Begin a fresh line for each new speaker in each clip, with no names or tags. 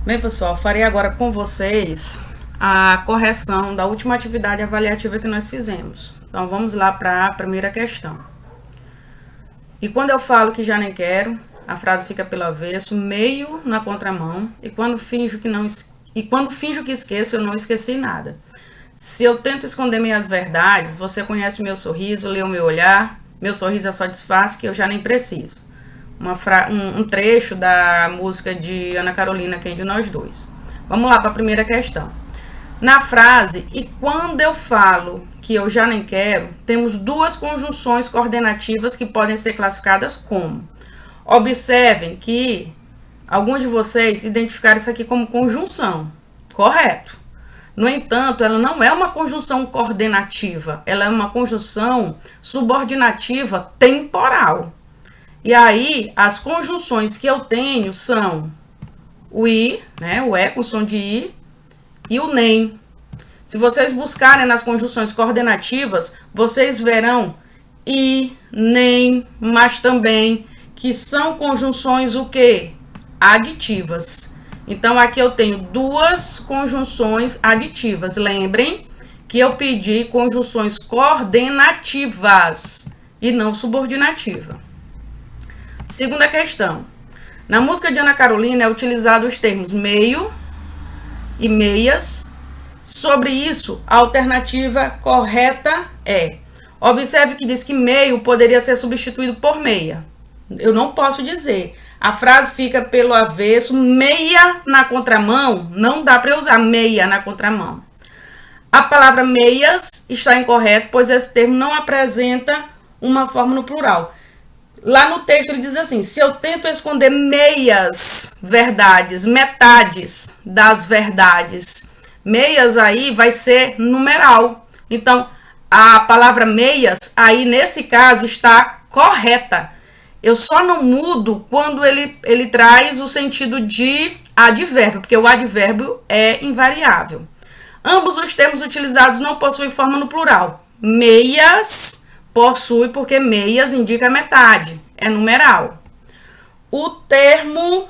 Bem, pessoal, farei agora com vocês a correção da última atividade avaliativa que nós fizemos. Então, vamos lá para a primeira questão. E quando eu falo que já nem quero, a frase fica pelo avesso, meio na contramão, e quando finjo que esqueço, eu não esqueci nada. Se eu tento esconder minhas verdades, você conhece meu sorriso, lê o meu olhar, meu sorriso é só disfarce que eu já nem preciso. Um trecho da música de Ana Carolina, Quem de Nós Dois. Vamos lá para a primeira questão. Na frase, e quando eu falo que eu já nem quero, temos duas conjunções coordenativas que podem ser classificadas como. Observem que alguns de vocês identificaram isso aqui como conjunção, correto? No entanto, ela não é uma conjunção coordenativa, ela é uma conjunção subordinativa temporal. E aí, as conjunções que eu tenho são o i, né, o e com som de i, e o nem. Se vocês buscarem nas conjunções coordenativas, vocês verão i, nem, mas também, que são conjunções o quê? Aditivas. Então, aqui eu tenho duas conjunções aditivas. Lembrem que eu pedi conjunções coordenativas e não subordinativa. Segunda questão. Na música de Ana Carolina é utilizado os termos meio e meias. Sobre isso, a alternativa correta é: observe que diz que meio poderia ser substituído por meia. Eu não posso dizer. A frase fica pelo avesso, meia na contramão. Não dá para usar meia na contramão. A palavra meias está incorreta, pois esse termo não apresenta uma forma no plural. Lá no texto ele diz assim: se eu tento esconder meias verdades, metades das verdades, meias aí vai ser numeral. Então, a palavra meias aí nesse caso está correta. Eu só não mudo quando ele traz o sentido de advérbio, porque o advérbio é invariável. Ambos os termos utilizados não possuem forma no plural. Meias possui porque meias indica metade, é numeral. O termo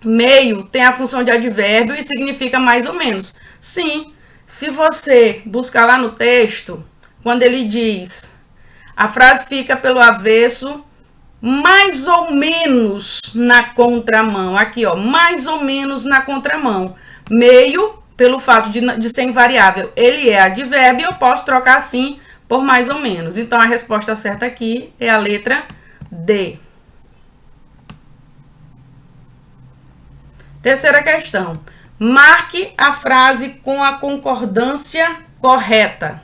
meio tem a função de advérbio e significa mais ou menos. Sim, se você buscar lá no texto, quando ele diz, a frase fica pelo avesso, mais ou menos na contramão. Aqui, ó, mais ou menos na contramão. Meio, pelo fato de ser invariável, ele é advérbio, eu posso trocar assim por mais ou menos. Então, a resposta certa aqui é a letra D. Terceira questão. Marque a frase com a concordância correta.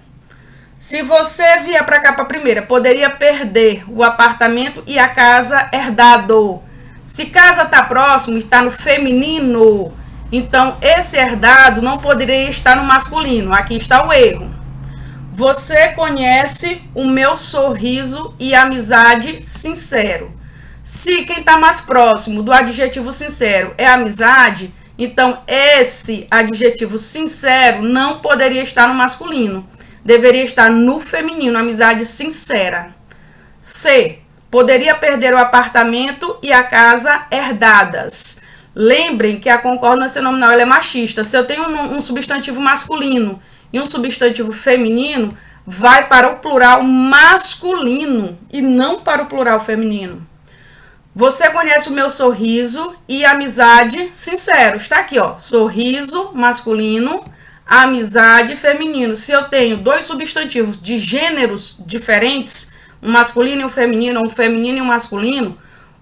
Se você vier para cá para a primeira, poderia perder o apartamento e a casa herdado. Se casa está próximo, está no feminino, então esse herdado não poderia estar no masculino. Aqui está o erro. Você conhece o meu sorriso e amizade sincero. Se quem está mais próximo do adjetivo sincero é amizade, então esse adjetivo sincero não poderia estar no masculino. Deveria estar no feminino, amizade sincera. C. Poderia perder o apartamento e a casa herdadas. Lembrem que a concordância nominal ela é machista. Se eu tenho um substantivo masculino e um substantivo feminino, vai para o plural masculino e não para o plural feminino. Você conhece o meu sorriso e amizade sincero. Está aqui, ó, sorriso masculino, amizade feminino. Se eu tenho dois substantivos de gêneros diferentes, um masculino e um feminino e um masculino,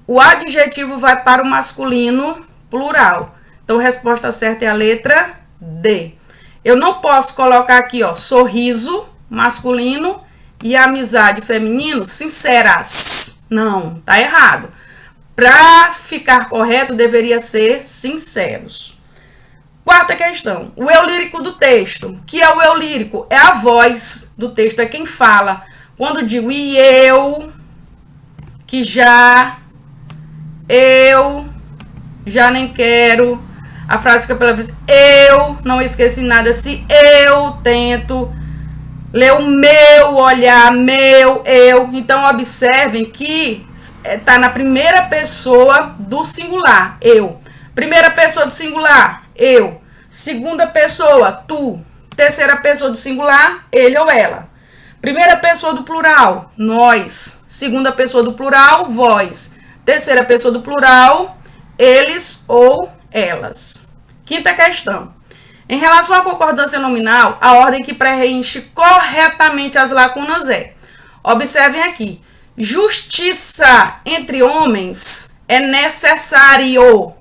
o adjetivo vai para o masculino plural. Então, a resposta certa é a letra D. Eu não posso colocar aqui, ó, sorriso masculino e amizade feminino sinceras. Não, tá errado. Para ficar correto, deveria ser sinceros. Quarta questão. O eu lírico do texto. O que é o eu lírico? É a voz do texto, é quem fala. Quando digo e eu, que eu já nem quero, a frase fica pela vez, eu não esqueci nada. Se eu tento ler o meu olhar, eu. Então, observem que está na primeira pessoa do singular, eu. Primeira pessoa do singular, eu. Segunda pessoa, tu. Terceira pessoa do singular, ele ou ela. Primeira pessoa do plural, nós. Segunda pessoa do plural, vós. Terceira pessoa do plural, eles ou elas. Quinta questão. Em relação à concordância nominal, a ordem que preenche corretamente as lacunas é: observem aqui, justiça entre homens é necessário.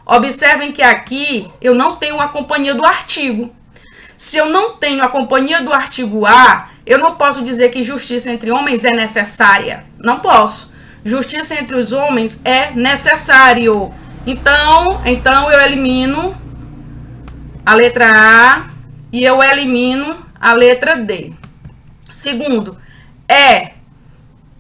Observem que aqui eu não tenho a companhia do artigo. Se eu não tenho a companhia do artigo a, eu não posso dizer que justiça entre homens é necessária. Não posso. Justiça entre os homens é necessário. Então eu elimino a letra A e eu elimino a letra D. Segundo, é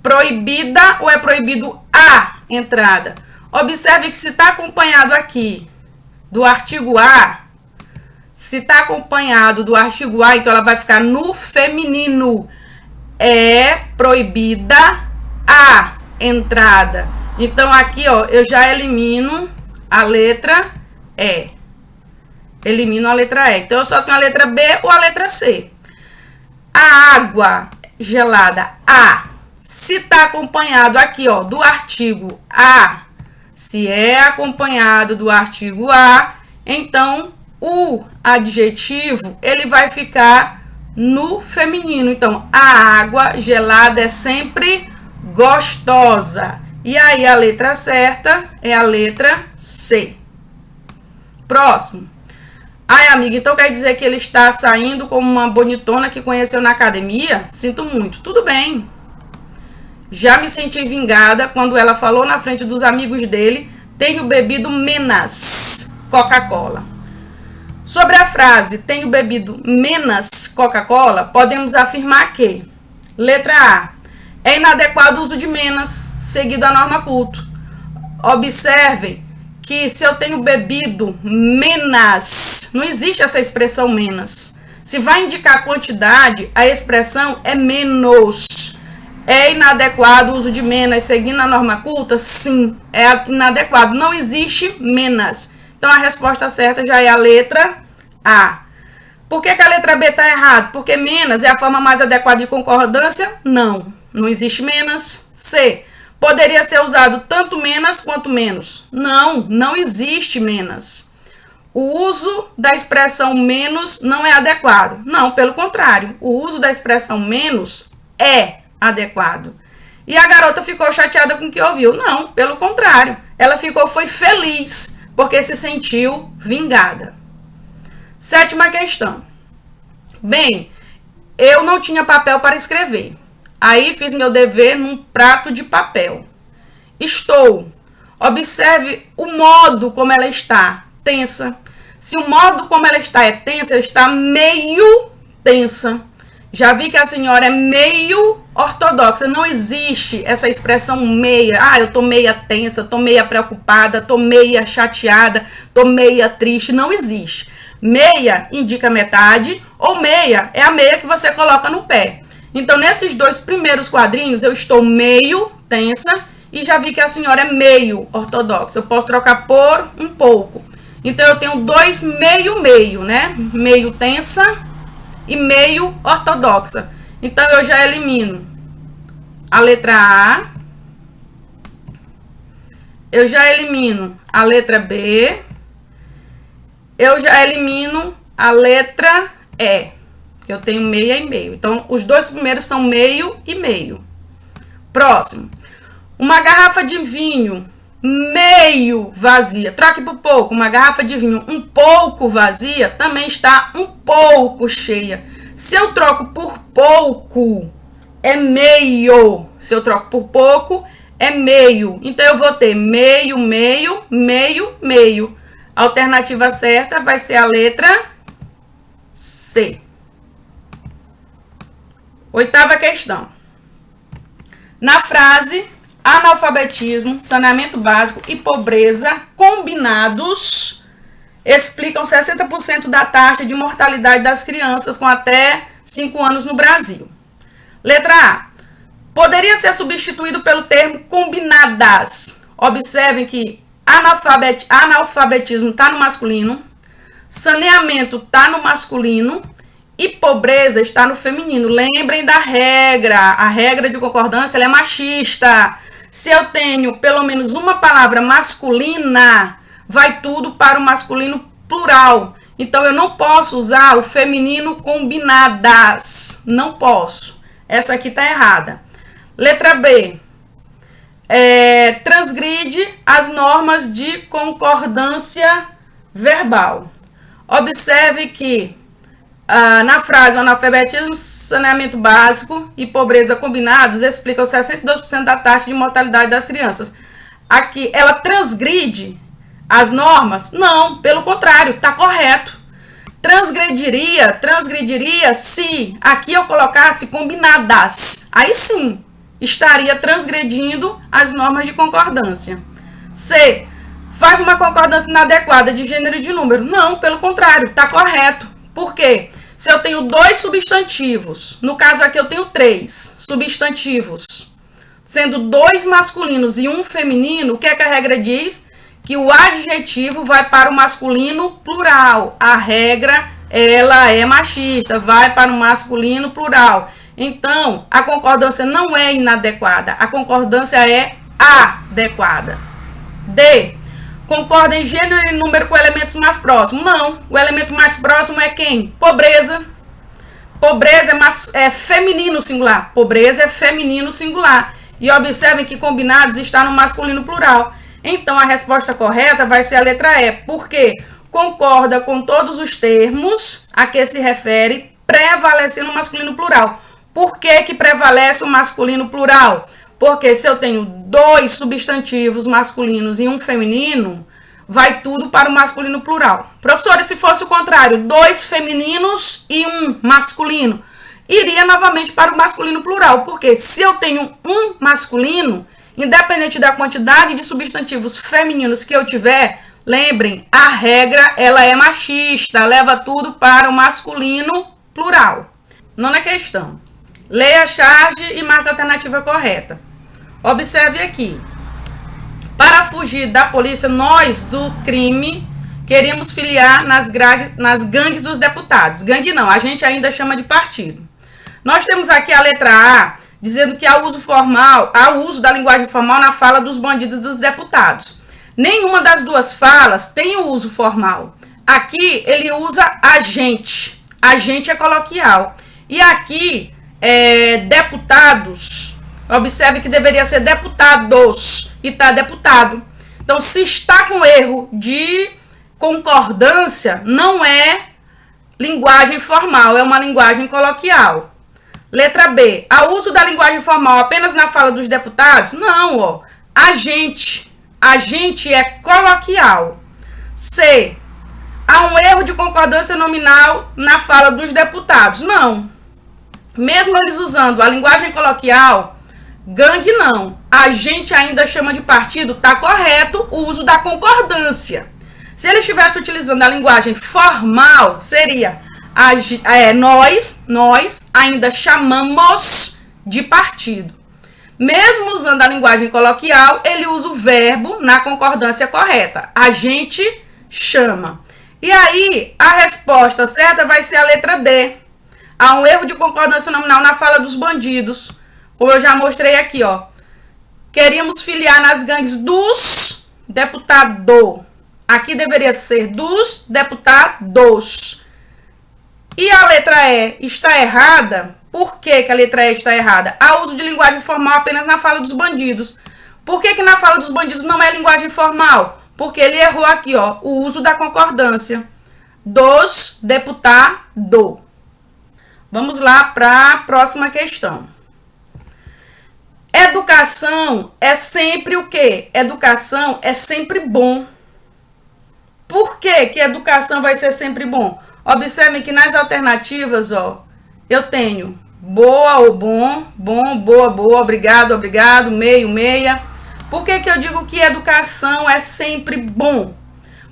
proibida ou é proibido a entrada? Observe que se está acompanhado aqui do artigo a, se está acompanhado do artigo a, então ela vai ficar no feminino. É proibida a entrada. Então aqui, ó, eu já elimino a letra E. Elimino a letra E. Então eu só tenho a letra B ou a letra C. A água gelada A, se está acompanhado aqui, ó, do artigo a, se é acompanhado do artigo a, então o adjetivo ele vai ficar no feminino. Então, a água gelada é sempre gostosa. E aí a letra certa é a letra C. Próximo. Ai, amiga, então quer dizer que ele está saindo como uma bonitona que conheceu na academia? Sinto muito. Tudo bem. Já me senti vingada quando ela falou na frente dos amigos dele: tenho bebido menos Coca-Cola. Sobre a frase tenho bebido menos Coca-Cola, podemos afirmar que: letra A, é inadequado o uso de menos, seguido a norma culto. Observem que se eu tenho bebido menos, não existe essa expressão menos. Se vai indicar quantidade, a expressão é menos. É inadequado o uso de menos seguindo a norma culta? Sim, é inadequado. Não existe menos. Então, a resposta certa já é a letra A. Por que a letra B está errada? Porque menos é a forma mais adequada de concordância? Não, não existe menos. C. Poderia ser usado tanto menos quanto menos? Não, não existe menos. O uso da expressão menos não é adequado. Não, pelo contrário. O uso da expressão menos é adequado. E a garota ficou chateada com o que ouviu? Não, pelo contrário. Ela foi feliz, porque se sentiu vingada. Sétima questão. Bem, eu não tinha papel para escrever. Aí fiz meu dever num prato de papel. Estou. Observe o modo como ela está. Tensa. Se o modo como ela está é tensa, ela está meio tensa. Já vi que a senhora é meio ortodoxa. Não existe essa expressão meia. Ah, eu tô meia tensa, tô meia preocupada, tô meia chateada, tô meia triste. Não existe. Meia indica metade, ou meia é a meia que você coloca no pé. Então, nesses dois primeiros quadrinhos, eu estou meio tensa e já vi que a senhora é meio ortodoxa. Eu posso trocar por um pouco. Então, eu tenho dois meio, né? Meio tensa e meio ortodoxa. Então, eu já elimino a letra A. Eu já elimino a letra B. Eu já elimino a letra E. Que eu tenho meia e meio. Então, os dois primeiros são meio e meio. Próximo. Uma garrafa de vinho meio vazia. Troque por pouco. Uma garrafa de vinho um pouco vazia também está um pouco cheia. Se eu troco por pouco, é meio. Se eu troco por pouco, é meio. Então, eu vou ter meio, meio, meio, meio. A alternativa certa vai ser a letra C. Oitava questão. Na frase analfabetismo, saneamento básico e pobreza combinados explicam 60% da taxa de mortalidade das crianças com até 5 anos no Brasil. Letra A. Poderia ser substituído pelo termo combinadas. Observem que Analfabetismo está no masculino. Saneamento está no masculino. E pobreza está no feminino. Lembrem da regra. A regra de concordância ela é machista. Se eu tenho pelo menos uma palavra masculina, vai tudo para o masculino plural. Então, eu não posso usar o feminino combinadas. Não posso. Essa aqui está errada. Letra B. Transgride as normas de concordância verbal. Observe que na frase, o analfabetismo, saneamento básico e pobreza combinados explicam 62% da taxa de mortalidade das crianças. Aqui, ela transgride as normas? Não, pelo contrário, está correto. Transgrediria se aqui eu colocasse combinadas. Aí sim, estaria transgredindo as normas de concordância. C. Faz uma concordância inadequada de gênero e de número. Não, pelo contrário, está correto. Por quê? Se eu tenho 2 substantivos, no caso aqui eu tenho 3 substantivos, sendo 2 masculinos e 1 feminino, o que é que a regra diz? Que o adjetivo vai para o masculino plural. A regra, ela é machista, vai para o masculino plural. Então, a concordância não é inadequada, a concordância é adequada. D. Concorda em gênero e número com elementos mais próximos? Não. O elemento mais próximo é quem? Pobreza. Pobreza é feminino singular. Pobreza é feminino singular. E observem que combinados está no masculino plural. Então, a resposta correta vai ser a letra E. Por quê? Concorda com todos os termos a que se refere, prevalecendo o masculino plural. Por que que prevalece o masculino plural? Porque se eu tenho 2 substantivos masculinos e 1 feminino, vai tudo para o masculino plural. Professora, se fosse o contrário, 2 femininos e 1 masculino, iria novamente para o masculino plural. Porque se eu tenho 1 masculino, independente da quantidade de substantivos femininos que eu tiver, lembrem, a regra ela é machista, leva tudo para o masculino plural. Nona questão. Leia a charge e marque a alternativa correta. Observe aqui. Para fugir da polícia, nós do crime queríamos filiar nas gangues dos deputados. Gangue não, a gente ainda chama de partido. Nós temos aqui a letra A, dizendo que há uso da linguagem formal na fala dos bandidos e dos deputados. Nenhuma das duas falas tem o uso formal. Aqui ele usa agente. Agente é coloquial. E aqui, deputados. Observe que deveria ser deputados e está deputado. Então, se está com erro de concordância, não é linguagem formal, é uma linguagem coloquial. Letra B. Há uso da linguagem formal apenas na fala dos deputados? Não, ó. Agente. Agente é coloquial. C. Há um erro de concordância nominal na fala dos deputados? Não. Mesmo eles usando a linguagem coloquial, gangue não. A gente ainda chama de partido, tá correto o uso da concordância. Se ele estivesse utilizando a linguagem formal, seria nós ainda chamamos de partido. Mesmo usando a linguagem coloquial, ele usa o verbo na concordância correta. A gente chama. E aí, a resposta certa vai ser a letra D. Há um erro de concordância nominal na fala dos bandidos. Como eu já mostrei aqui, ó. Queríamos filiar nas gangues dos deputados. Aqui deveria ser dos deputados. E a letra E está errada. Por que a letra E está errada? Há uso de linguagem formal apenas na fala dos bandidos. Por que na fala dos bandidos não é linguagem formal? Porque ele errou aqui, ó, o uso da concordância. Dos deputados. Vamos lá para a próxima questão. Educação é sempre o quê? Educação é sempre bom. Por que que educação vai ser sempre bom? Observem que nas alternativas, ó, eu tenho boa ou bom, bom, boa, boa, obrigado, obrigado, meio, meia. Por que que eu digo que educação é sempre bom?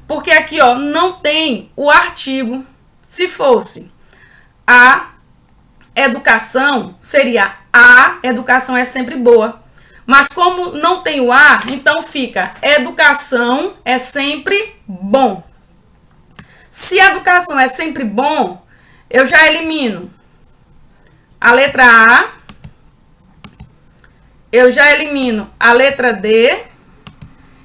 Porque aqui, ó, não tem o artigo. Se fosse a educação, seria a educação é sempre boa. Mas como não tem o A, então fica educação é sempre bom. Se educação é sempre bom, eu já elimino a letra A, eu já elimino a letra D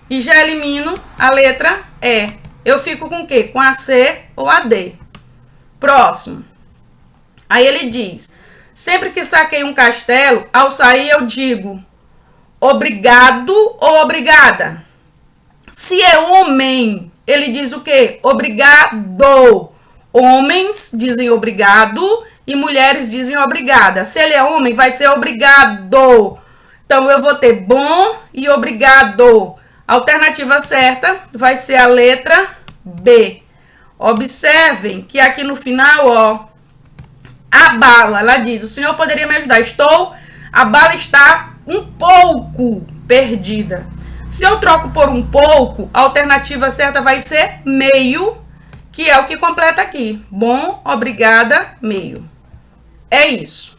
e já elimino a letra E. Eu fico com o quê? Com a C ou a D. Próximo. Aí ele diz, sempre que saquei um castelo, ao sair eu digo obrigado ou obrigada. Se é homem, ele diz o quê? Obrigado. Homens dizem obrigado e mulheres dizem obrigada. Se ele é homem, vai ser obrigado. Então, eu vou ter bom e obrigado. A alternativa certa vai ser a letra B. Observem que aqui no final, ó, a bala, ela diz, o senhor poderia me ajudar? A bala está um pouco perdida. Se eu troco por um pouco, a alternativa certa vai ser meio, que é o que completa aqui. Bom, obrigada, meio. É isso.